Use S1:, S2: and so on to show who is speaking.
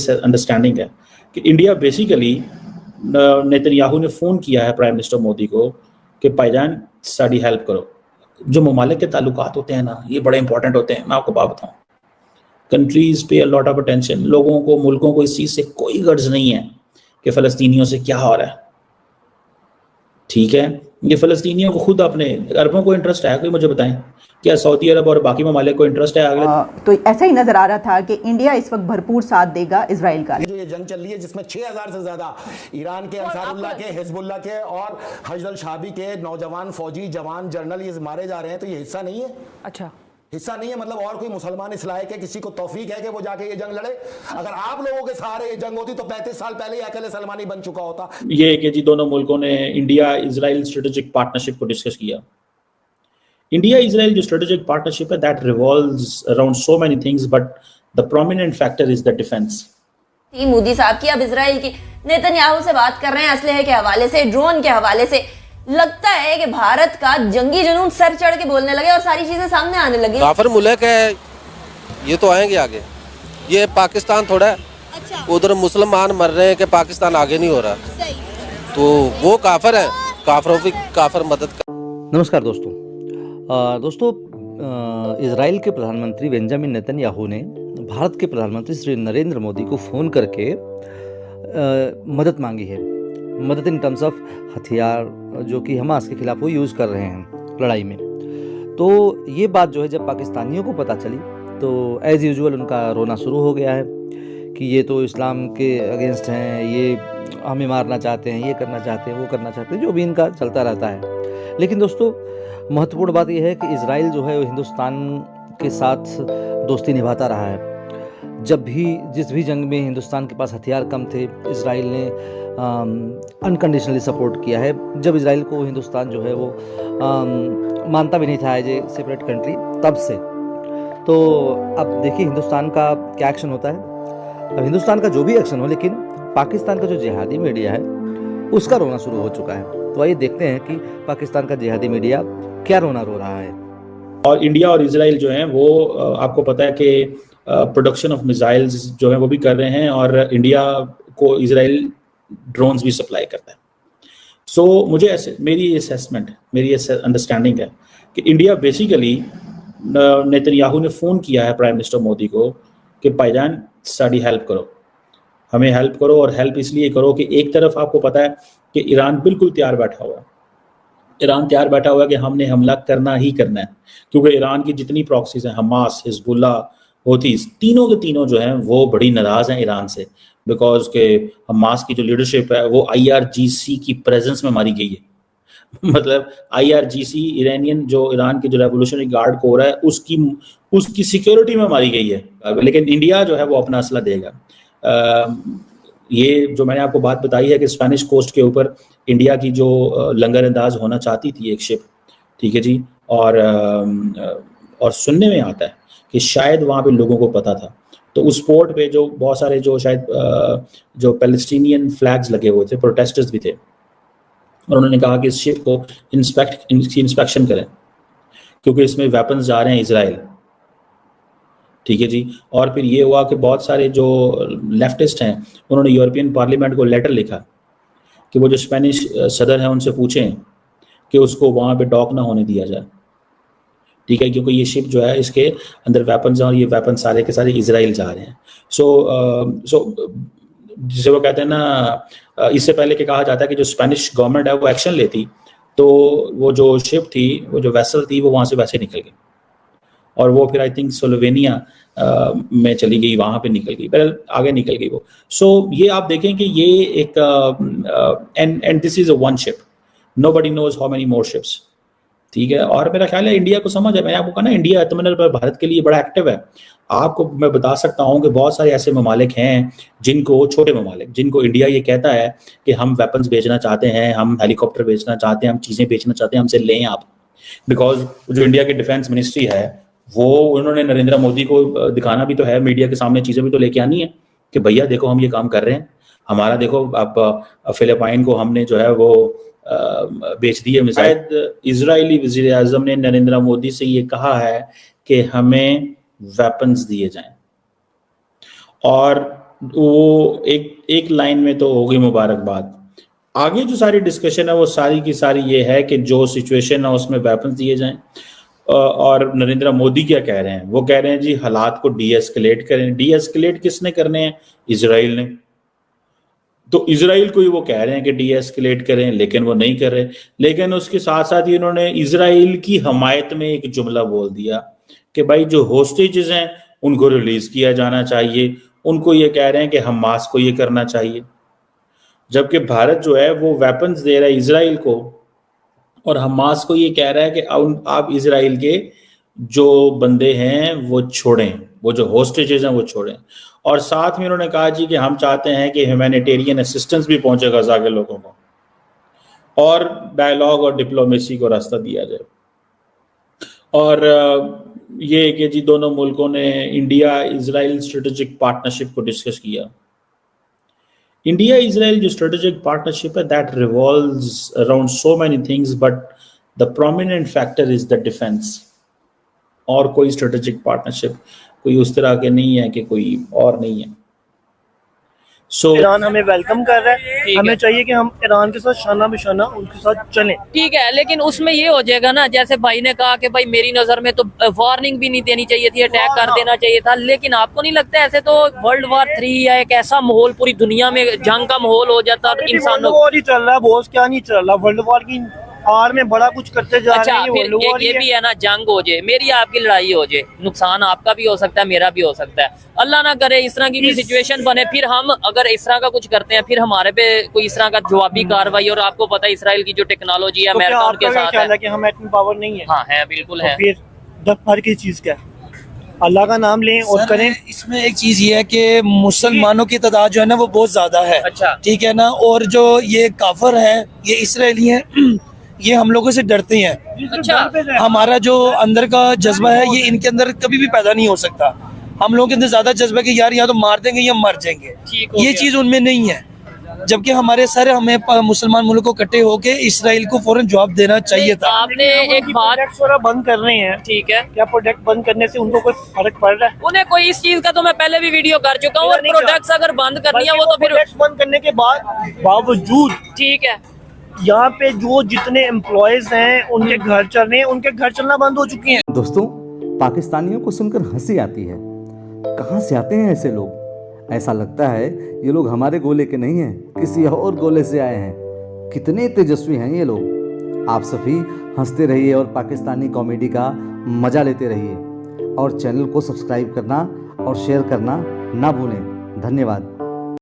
S1: Understanding है कि India basically Netanyahu ने फ़ोन किया है प्राइम मिनिस्टर मोदी को कि भाईजान साड़ी हेल्प करो। जो ममालिक के ताल्लुकात होते हैं ना, ये बड़े इंपॉर्टेंट होते हैं। मैं आपको बात बताऊँ, कंट्रीज़ पे अ लॉट ऑफ अटेंशन। लोगों को, मुल्कों को इस चीज़ से कोई गर्ज नहीं है कि फ़लस्तीनियों से क्या हो रहा है, ठीक है। ये फ़लस्तीनियों को खुद, अपने अरबों को इंटरेस्ट है, कोई मुझे बताएं क्या सऊदी अरब और बाकी ममालिक को इंटरेस्ट है अगले
S2: तो ऐसा ही नजर आ रहा था कि इंडिया इस वक्त भरपूर साथ देगा इजराइल का।
S3: जो ये जंग चल रही है जिसमें 6000 से ज्यादा ईरान के, अंसारुल्लाह के, हिजबुल्लाह के और हजदल शाबी के नौजवान फौजी जवान जनरल ये मारे जा रहे हैं, तो ये हिस्सा नहीं है। अच्छा, हिस्सा नहीं है मतलब और कोई मुसलमान इस लायक है, किसी को तौफीक है कि वो जाके ये जंग लड़े? अगर आप लोगों के सहारे ये जंग होती तो 35 साल पहले ही अकेले सलमानी बन चुका होता।
S1: ये कि जी दोनों मुल्कों ने इंडिया इजराइल स्ट्रेटेजिक पार्टनरशिप को डिस्कस किया। इंडिया इजराइल जो स्ट्रेटेजिक पार्टनरशिप है, that revolves around so many things, but the prominent factor is the defence.
S4: Modi साहब की अब इजराइल की नेतन्याहू से बात कर रहे हैं असलहे के हवाले से, ड्रोन के हवाले से। लगता है कि भारत का जंगी जुनून सर चढ़ के बोलने लगे और सारी चीजें सामने आने लगी।
S5: काफिर मुल्क है, ये तो आएंगे आगे। ये पाकिस्तान थोड़ा है, अच्छा। उधर मुसलमान मर रहे हैं कि पाकिस्तान आगे नहीं हो रहा, सही। तो वो काफिर है, काफिरों की काफिर मदद कर।
S6: नमस्कार दोस्तों। इजराइल के प्रधानमंत्री बेंजामिन नेतन्याहू ने भारत के प्रधानमंत्री श्री नरेंद्र मोदी को फ़ोन करके मदद मांगी है। मदद इन टर्म्स ऑफ हथियार जो कि हमास के खिलाफ वो यूज़ कर रहे हैं लड़ाई में। तो ये बात जो है जब पाकिस्तानियों को पता चली तो एज़ यूजुअल उनका रोना शुरू हो गया है कि ये तो इस्लाम के अगेंस्ट हैं, ये हमें मारना चाहते हैं, ये करना चाहते हैं, वो करना चाहते हैं, जो भी इनका चलता रहता है। लेकिन दोस्तों महत्वपूर्ण बात यह है कि इजराइल जो है वो हिंदुस्तान के साथ दोस्ती निभाता रहा है। जब भी जिस भी जंग में हिंदुस्तान के पास हथियार कम थे, इजराइल ने अनकंडीशनली सपोर्ट किया है। जब इजराइल को हिंदुस्तान जो है वो मानता भी नहीं था एज ए सेपरेट कंट्री, तब से। तो अब देखिए हिंदुस्तान का क्या एक्शन होता है। अब हिंदुस्तान का जो भी एक्शन हो, लेकिन पाकिस्तान का जो जिहादी मीडिया है उसका रोना शुरू हो चुका है। तो आइए देखते हैं कि पाकिस्तान का जिहादी मीडिया क्या रोना रो रहा है।
S1: और इंडिया और इजराइल जो है वो आपको पता है कि प्रोडक्शन ऑफ मिसाइल्स जो है वो भी कर रहे हैं, और इंडिया को इजराइल ड्रोन्स भी सप्लाई करता है। सो मुझे मेरी असेसमेंट, मेरी अंडरस्टैंडिंग है कि इंडिया बेसिकली नेतन्याहू ने फ़ोन किया है प्राइम मिनिस्टर मोदी को कि भाईजान साड़ी हेल्प करो, हमें हेल्प करो। और हेल्प इसलिए करो कि एक तरफ आपको पता है कि ईरान बिल्कुल तैयार बैठा हुआ है। ईरान तैयार बैठा हुआ है कि हमने हमला करना ही करना है, क्योंकि ईरान की जितनी प्रॉक्सीज हैं, हमास, हिजबुल्लाह, होतीज़, तीनों के तीनों जो हैं वो बड़ी नाराज़ हैं ईरान से, बिकॉज के हमास की जो लीडरशिप है वो IRGC की प्रेजेंस में मारी गई है। मतलब IRGC ईरानियन जो ईरान की जो रेवोल्यूशनरी गार्ड कोर है उसकी सिक्योरिटी में मारी गई है। लेकिन इंडिया जो है वो अपना असला देगा। ये जो मैंने आपको बात बताई है कि स्पेनिश कोस्ट के ऊपर इंडिया की जो लंगर अंदाज होना चाहती थी एक शिप, ठीक है जी, और सुनने में आता है कि शायद वहाँ पे लोगों को पता था, तो उस पोर्ट पे जो बहुत सारे जो शायद जो पैलेस्टीनियन फ्लैग्स लगे हुए थे, प्रोटेस्टर्स भी थे, और उन्होंने कहा कि इस शिप को इंस्पेक्शन करें क्योंकि इसमें वेपन्स जा रहे हैं इजराइल, ठीक है जी। और फिर ये हुआ कि बहुत सारे जो लेफ्टिस्ट हैं उन्होंने यूरोपियन पार्लियामेंट को लेटर लिखा कि वो जो स्पेनिश सदर हैं उनसे पूछें कि उसको वहाँ पे डॉक ना होने दिया जाए, ठीक है, क्योंकि ये शिप जो है इसके अंदर वेपन्स हैं और ये वेपन सारे के सारे इजराइल जा रहे हैं। सो जिसे वो कहते हैं ना, इससे पहले कि कहा जाता है कि जो स्पेनिश गवर्नमेंट है वो एक्शन लेती तो वो जो शिप थी, वो जो वेसल थी, वो वहाँ से वैसे निकल गई और वो फिर आई थिंक स्लोवेनिया में चली गई, वहाँ पे निकल गई, पहले आगे निकल गई वो। सो ये आप देखें कि ये एक and this is a one ship, nobody knows how many more ships, ठीक है। और मेरा ख्याल है इंडिया को समझ है, मैंने आपको कहा ना इंडिया आत्मनिर्भर पर भारत के लिए बड़ा एक्टिव है। आपको मैं बता सकता हूँ कि बहुत सारे ऐसे ममालिक हैं जिनको, छोटे ममालिक, जिनको इंडिया ये कहता है कि हम वेपन्स बेचना चाहते हैं, हम हेलीकॉप्टर बेचना चाहते हैं, हम चीज़ें बेचना चाहते हैं, हमसे लें आप। बिकॉज जो इंडिया की डिफेंस मिनिस्ट्री है वो उन्होंने नरेंद्र मोदी को दिखाना भी तो है, मीडिया के सामने चीज़ें भी तो लेके आनी है कि भैया देखो हम ये काम कर रहे हैं, हमारा देखो अब फिलिपाइन को हमने जो है वो बेच दी है। शायद इजरायली वज़ीर आज़म ने नरेंद्र मोदी से ये कहा है कि हमें वेपन्स दिए जाएं, और वो एक लाइन में तो होगी मुबारकबाद। आगे जो सारी डिस्कशन है वो सारी की सारी ये है कि जो सिचुएशन है उसमें वेपन्स दिए जाएं। और नरेंद्र मोदी क्या कह रहे हैं, वो कह रहे हैं जी हालात को डी एस्केलेट करें। डी एस्केलेट किसने करने हैं? इजराइल ने। तो इजराइल को ही वो कह रहे हैं कि डी एस्केलेट करें, लेकिन वो नहीं कर रहे। लेकिन उसके साथ साथ ही उन्होंने इजराइल की हमायत में एक जुमला बोल दिया कि भाई जो होस्टेजेस हैं उनको रिलीज किया जाना चाहिए। उनको ये कह रहे हैं कि हमास को ये करना चाहिए, जबकि भारत जो है वो वेपन्स दे रहा है इजराइल को और हमास को ये कह रहा है कि आप इजराइल के जो बंदे हैं वो छोड़ें, वो जो होस्टेजेस हैं वो छोड़ें। और साथ में उन्होंने कहा जी कि हम चाहते हैं कि ह्यूमैनिटेरियन असिस्टेंस भी पहुंचे गजा के लोगों को और डायलॉग और डिप्लोमेसी को रास्ता दिया जाए। और ये कि जी दोनों मुल्कों ने इंडिया इजराइल स्ट्रेटेजिक पार्टनरशिप को डिस्कस किया। इंडिया इजराइल जो स्ट्रेटेजिक पार्टनरशिप है that revolves around so many things, but the prominent factor is the defence. और कोई स्ट्रेटेजिक पार्टनरशिप कोई उस तरह के नहीं है कि कोई और नहीं है।
S7: ईरान हमें वेलकम कर रहा है, हमें चाहिए कि हम ईरान के साथ शाना बिशाना उनके साथ चलें। ठीक है, लेकिन उसमें ये हो जाएगा ना, जैसे भाई ने कहा कि भाई मेरी नजर में तो वार्निंग भी नहीं देनी चाहिए थी, अटैक कर देना चाहिए था। लेकिन आपको नहीं लगता ऐसे तो वर्ल्ड वॉर 3 या एक ऐसा माहौल पूरी दुनिया में जंग का माहौल हो जाता और इंसानों वॉर ही चल रहा है। बॉस क्या नहीं चल रहा, वर्ल्ड वॉर की आड़ में बड़ा कुछ करते जा रहे हैं। फिर ये भी है ना, जंग हो जाए, मेरी आपकी लड़ाई हो जाए, नुकसान आपका भी हो सकता है, मेरा भी हो सकता है। अल्लाह ना करे इस तरह की भी सिचुएशन बने, फिर हम अगर इस तरह का कुछ करते हैं फिर हमारे पे कोई इस तरह का जवाबी कार्रवाई। और आपको पता है इसराइल की जो टेक्नोलॉजी है अमेरिका उनके साथ है कि हम एटम पावर नहीं है। हाँ है, बिल्कुल है। फिर जब हर किसी चीज का अल्लाह का नाम लें और करें।
S8: इसमें एक चीज ये है कि मुसलमानों की तादाद जो है ना वो बहुत ज्यादा है।
S7: अच्छा,
S8: ठीक है ना। और जो ये काफिर है, ये इसराइली हैं, ये हम लोगों से डरते हैं।
S7: अच्छा,
S8: हमारा जो अंदर का जज्बा है ये इनके अंदर कभी भी पैदा नहीं हो सकता। हम लोगों के अंदर ज्यादा जज्बा कि यार या तो मार देंगे या मर जाएंगे, ये चीज उनमें नहीं है। जबकि हमारे सारे हमें मुसलमान मुल्क को इकट्ठे होके इसराइल को फौरन जवाब देना चाहिए था।
S7: आपने एक बात बंद कर रहे हैं, ठीक है, क्या प्रोडक्ट बंद करने से उनको कोई फर्क पड़ रहा है? उन्हें कोई इस चीज का तो मैं पहले भी वीडियो कर चुका हूँ। और प्रोडक्ट्स अगर बंद करनी है वो तो फिर बंद करने के बावजूद, ठीक है, यहाँ पे जो जितने एम्प्लॉयज हैं उनके घर चल रहे हैं, उनके घर चलना बंद हो चुके हैं।
S6: दोस्तों, पाकिस्तानियों को सुनकर हंसी आती है। कहाँ से आते हैं ऐसे लोग? ऐसा लगता है ये लोग हमारे गोले के नहीं हैं, किसी और गोले से आए हैं। कितने तेजस्वी हैं ये लोग। आप सभी हंसते रहिए और पाकिस्तानी कॉमेडी का मजा लेते रहिए। और चैनल को सब्सक्राइब करना और शेयर करना ना भूलें। धन्यवाद।